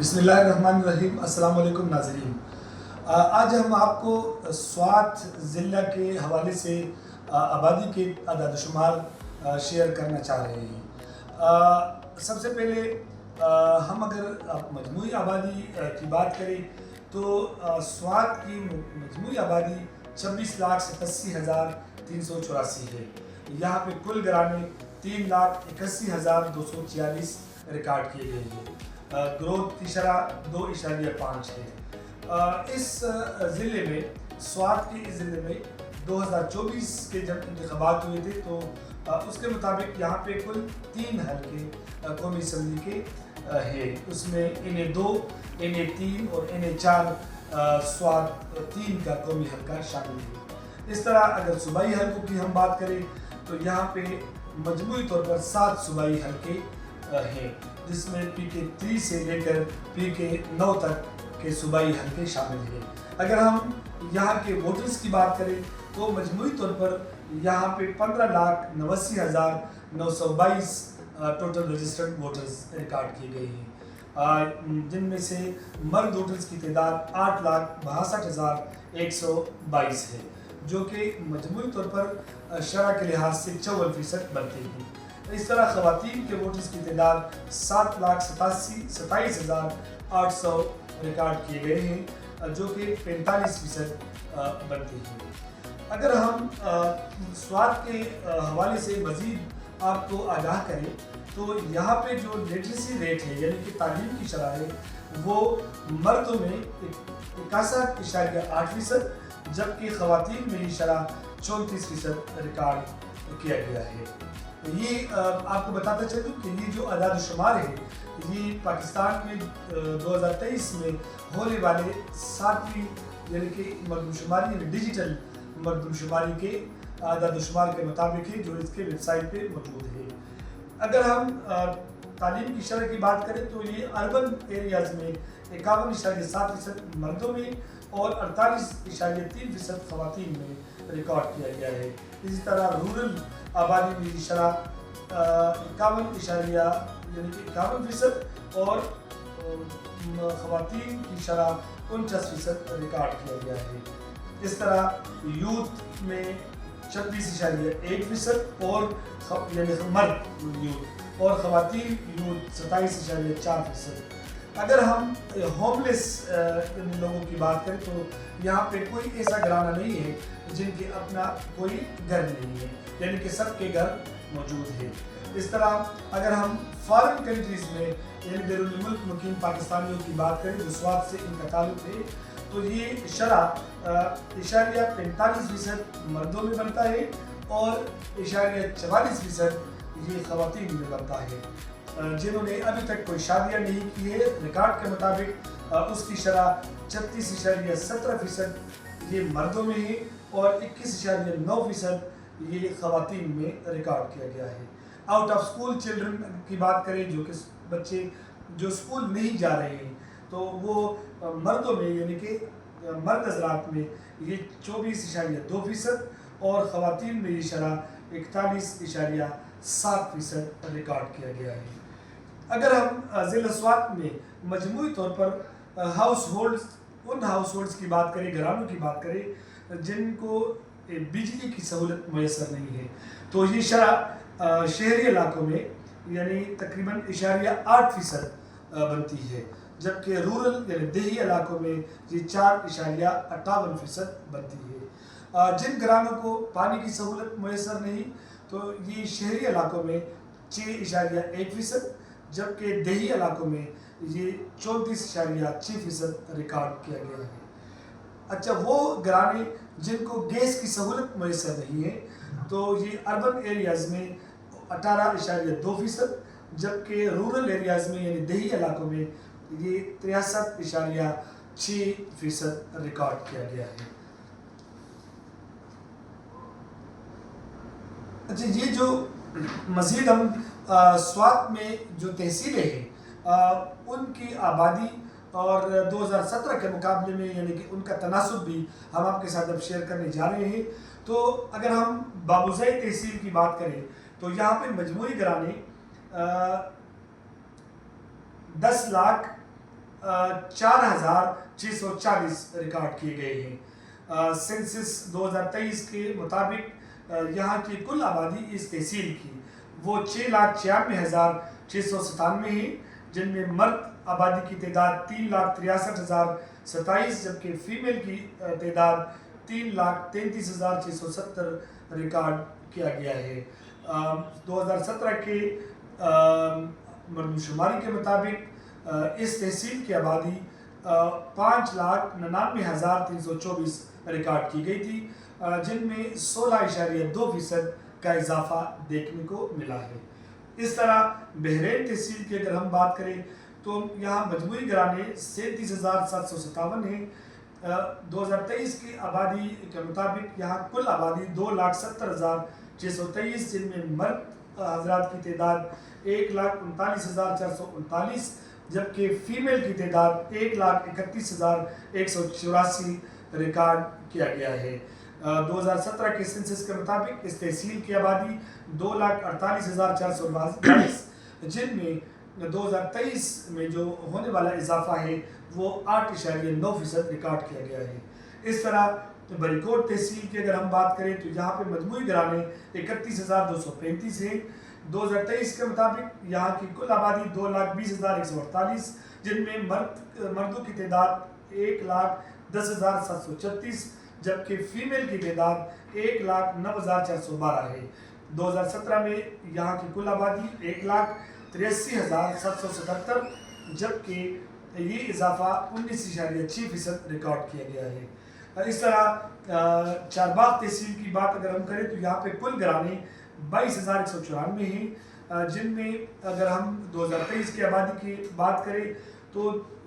بسم اللہ الرحمن الرحیم۔ السلام علیکم ناظرین۔ آج ہم آپ کو سوات ضلع کے حوالے سے آبادی کے اعداد و شمار شیئر کرنا چاہ رہے ہیں۔ سب سے پہلے ہم اگر مجموعی آبادی کی بات کریں تو سوات کی مجموعی آبادی 26,87,384 ہے۔ یہاں پہ کل گرانے 3,81,246 ریکارڈ کیے گئے ہیں۔ گروتھ کی شرح 2.5 ہے۔ اس ضلع میں سوات کے اس ضلع میں 2024 کے جب انتخابات ہوئے تھے تو اس کے مطابق یہاں پہ کل 3 حلقے قومی اسمبلی کے ہیں۔ اس میں NA2 NA3 اور NA4 سوات 3 کا قومی حلقہ شامل ہے۔ اس طرح اگر صوبائی حلقوں کی ہم بات کریں تو یہاں پہ مجموعی طور پر 7 صوبائی حلقے ہیں، جس میں PK3 سے لے کر PK9 تک کے صوبائی حلقے شامل ہیں۔ اگر ہم یہاں کے ووٹرز کی بات کریں تو مجموعی طور پر یہاں پہ 15,89,922 ٹوٹل رجسٹرڈ ووٹرز ریکارڈ کیے گئے ہیں، جن میں سے مرد ووٹرز کی تعداد 8,62,122 ہے، جو کہ مجموعی طور پر شرح کے لحاظ سے 54% بنتے ہیں۔ اس طرح خواتین کے ووٹرز کی تعداد 7,27,800 ریکارڈ کیے گئے ہیں، جو کہ 45% بنتے ہیں۔ اگر ہم سوات کے حوالے سے مزید آپ کو آگاہ کریں تو یہاں پہ جو لٹریسی ریٹ ہے یعنی کہ تعلیم کی شرح ہے وہ مردوں میں 61.8%، جبکہ خواتین میں یہ شرح 34% ریکارڈ کیا گیا ہے۔ یہ آپ کو بتاتا چلوں کہ یہ جو اعداد و شمار ہے یہ پاکستان میں 2023 میں ہونے والے 7ویں یعنی کہ مردم شماری یعنی ڈیجیٹل مردم شماری کے اعداد و شمار کے مطابق ہے، جو اس کے ویب سائٹ پہ موجود ہے۔ اگر ہم تعلیم کی شرح کی بات کریں تو یہ اربن ایریاز میں 51.7% مردوں میں اور 48.3% خواتین میں ریکارڈ کیا گیا ہے۔ اسی طرح رورل آبادی میں یہ شرح 51% اور خواتین کی شرح 49% ریکارڈ کیا گیا ہے۔ اس طرح یوتھ میں 36.1% اور یعنی مرد یوتھ اور خواتین یوتھ 27.4%۔ اگر ہم ہوم لیس لوگوں کی بات کریں تو یہاں پہ کوئی ایسا گھرانہ نہیں ہے جن کے اپنا کوئی گھر نہیں ہے، یعنی کہ سب کے گھر موجود ہے۔ اس طرح اگر ہم فارن کنٹریز میں یعنی بیرون ملک مقیم پاکستانیوں کی بات کریں جو سوات سے ان کا تعلق ہے تو یہ شرح 45% مردوں میں بنتا ہے اور 44% یہ خواتین میں بنتا ہے۔ جنہوں نے ابھی تک کوئی شادیاں نہیں کی ہے ریکارڈ کے مطابق اس کی شرح 36.17% یہ مردوں میں ہے اور 21.9% یہ خواتین میں ریکارڈ کیا گیا ہے۔ آؤٹ آف سکول چلڈرن کی بات کریں جو کہ بچے جو سکول نہیں جا رہے ہیں تو وہ مردوں میں یعنی کہ مرد حضرات میں یہ 24.2% اور خواتین میں یہ شرح 41.7% ریکارڈ کیا گیا ہے۔ اگر ہم ضلع سوات میں مجموعی طور پر ان ہاؤس ہولڈز کی بات کریں، گھرانوں کی بات کریں جن کو بجلی کی سہولت میسر نہیں ہے تو یہ شرح شہری علاقوں میں یعنی تقریباً 8% بنتی ہے، جبکہ رورل یعنی دیہی علاقوں میں یہ 4.58% بنتی ہے۔ جن گھرانوں کو پانی کی سہولت میسر نہیں تو یہ شہری علاقوں میں 6.1%، جبکہ دیہی علاقوں میں یہ 34.6% ریکارڈ کیا گیا ہے۔ اچھا، وہ گھرانے جن کو گیس کی سہولت میسر نہیں ہے تو یہ اربن ایریاز میں 18.2%، جبکہ رورل ایریاز میں یعنی دیہی علاقوں میں یہ 63.6% ریکارڈ کیا گیا ہے۔ اچھا، یہ جو مزید ہم سوات میں جو تحصیلیں ہیں ان کی آبادی اور 2017 کے مقابلے میں یعنی کہ ان کا تناسب بھی ہم آپ کے ساتھ اب شیئر کرنے جا رہے ہیں۔ تو اگر ہم بابوزئی تحصیل کی بات کریں تو یہاں پہ مجموعی گھرانے 10,00,000 4640 ریکارڈ کیے گئے ہیں۔ سینسس 2023 کے مطابق یہاں کی کل آبادی اس تحصیل کی وہ 6,96,697 ہیں، جن میں مرد آبادی کی تعداد 3,63,027 جبکہ فیمیل کی تعداد 3,33,670 ریکارڈ کیا گیا ہے۔ 2017 کے مردم شماری کے مطابق اس تحصیل کی آبادی 5,99,324 ریکارڈ کی گئی تھی، جن میں 16.2% کا اضافہ دیکھنے کو ملا ہے۔ اس طرح بحرین تحصیل کی اگر ہم بات کریں تو یہاں مجموعی گھرانے 37,757 ہیں۔ 2023 کی آبادی کے مطابق یہاں کل آبادی 2,70,623 جن میں مرد حضرات کی تعداد 1,39,439 جبکہ فیمیل کی تعداد 1,31,184 ریکارڈ کیا گیا ہے۔ 2017 کے سینسس کے مطابق اس تحصیل کی آبادی 2,48,422 جن میں 2023 میں جو ہونے والا اضافہ ہے وہ 8.9% ریکارڈ کیا گیا ہے۔ اس طرح بریکوٹ تحصیل کی اگر ہم بات کریں تو یہاں پہ مجموعی گھرانے 31,235 ہیں۔ 2023 کے مطابق یہاں کی کل آبادی 2,20,148 جن میں مردوں کی تعداد 1,10,736 جبکہ فیمیل کی تعداد 1,09,412 ہے۔ 2017 میں یہاں کی کل آبادی 1,83,777 جبکہ یہ اضافہ 19.6% ریکارڈ کیا گیا ہے۔ اس طرح چارباغ تحصیل کی بات اگر ہم کریں تو یہاں پہ کل گھرانے 22,194 ہیں، جن میں اگر ہم 2023 کی آبادی کی بات کریں تو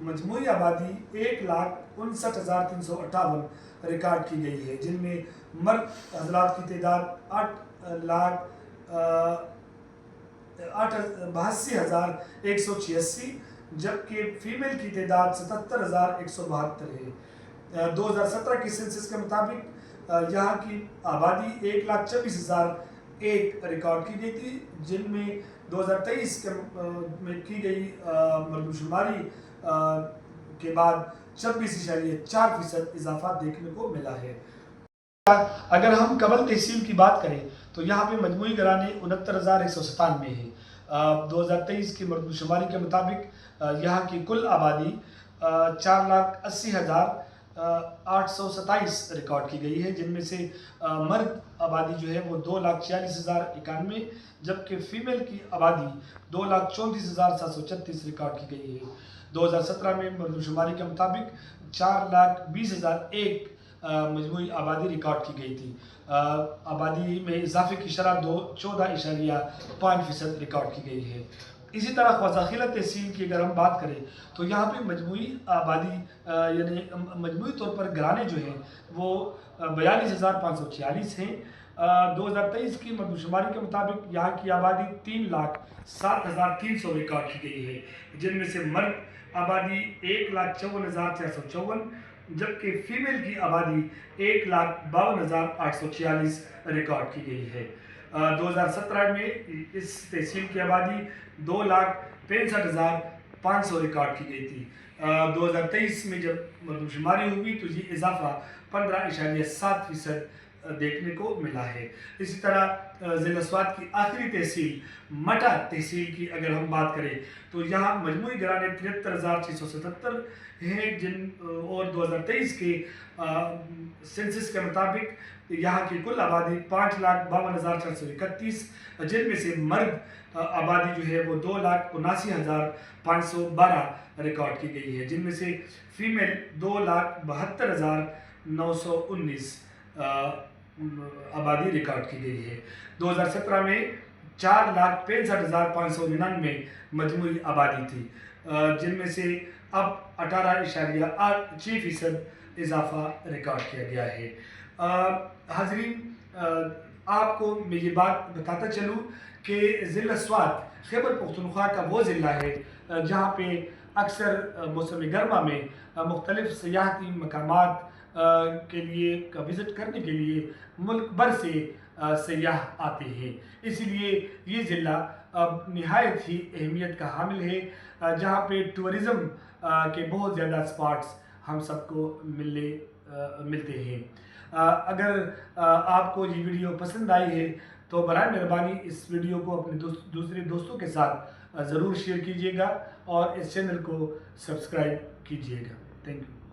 مجموعی آبادی 1,59,358 ریکارڈ کی گئی ہے، جن میں مرد حضرات کی تعداد 8,82,186 جبکہ فیمیل کی تعداد 77,172 ہے۔ 2017 کے سینسس کے مطابق یہاں کی آبادی 1,24,001 ریکارڈ کی گئی تھی، جن میں 2023 میں کی گئی مردم شماری کے بعد 26.4% اضافہ دیکھنے کو ملا ہے۔ اگر ہم قبل تحصیل کی بات کریں تو یہاں پہ مجموعی گھرانے 69,197 ہیں۔ 2023 کی مردم شماری کے مطابق یہاں کی کل آبادی 4,80,827 ریکارڈ کی گئی ہے، جن میں سے مرد آبادی جو ہے وہ 2,46,091 جبکہ فیمیل کی آبادی 2,34,736 ریکارڈ کی گئی ہے۔ 2017 میں مردم شماری کے مطابق 4,20,001 مجموعی آبادی ریکارڈ کی گئی تھی۔ آبادی میں اضافے کی شرح 14.5% ریکارڈ کی گئی ہے۔ اسی طرح خواجہ تحصیل کی اگر ہم بات کریں تو یہاں پہ مجموعی آبادی یعنی مجموعی طور پر گھرانے جو ہیں وہ 42,546 ہیں۔ 2023 کی مردم شماری کے مطابق یہاں کی آبادی 3,07,300 ریکارڈ کی گئی ہے، جن میں سے مرد آبادی 1,54,454 جبکہ فیمیل کی آبادی 1,52,846 ریکارڈ کی گئی ہے۔ 2017 میں اس تحصیل کی آبادی 2,65,500 ریکارڈ کی گئی تھی۔ 2023 میں جب مردم شماری ہوئی تو یہ اضافہ 15.7% دیکھنے کو ملا ہے۔ اسی طرح ضلع سوات کی آخری تحصیل مٹا تحصیل کی اگر ہم بات کریں تو یہاں مجموعی گھرانے 73,677 ہیں، اور 2023 کے سینسس کے مطابق یہاں کی کل آبادی 5,52,431 جن میں سے مرد آبادی جو ہے وہ 2,79,512 ریکارڈ کی گئی ہے، جن میں سے فیمیل 2,72,919 آبادی ریکارڈ کی گئی ہے۔ 2017 میں 4,65,599 مجموعی آبادی تھی، جن میں سے اب 18.6% اضافہ ریکارڈ کیا گیا ہے۔ حاضرین، آپ کو میں یہ بات بتاتا چلوں کہ ضلع سوات خیبر پختونخوا کا وہ ضلع ہے جہاں پہ اکثر موسم گرما میں مختلف سیاحتی مقامات کے لیے وزٹ کرنے کے لیے ملک بھر سے سیاح آتے ہیں، اسی لیے یہ ضلع نہایت ہی اہمیت کا حامل ہے، جہاں پہ ٹورزم کے بہت زیادہ اسپاٹس ہم سب کو ملتے ہیں۔ اگر آپ کو یہ ویڈیو پسند آئی ہے تو برائے مہربانی اس ویڈیو کو اپنے دوسرے دوستوں کے ساتھ ضرور شیئر کیجیے گا اور اس چینل کو سبسکرائب کیجیے گا۔ Thank you.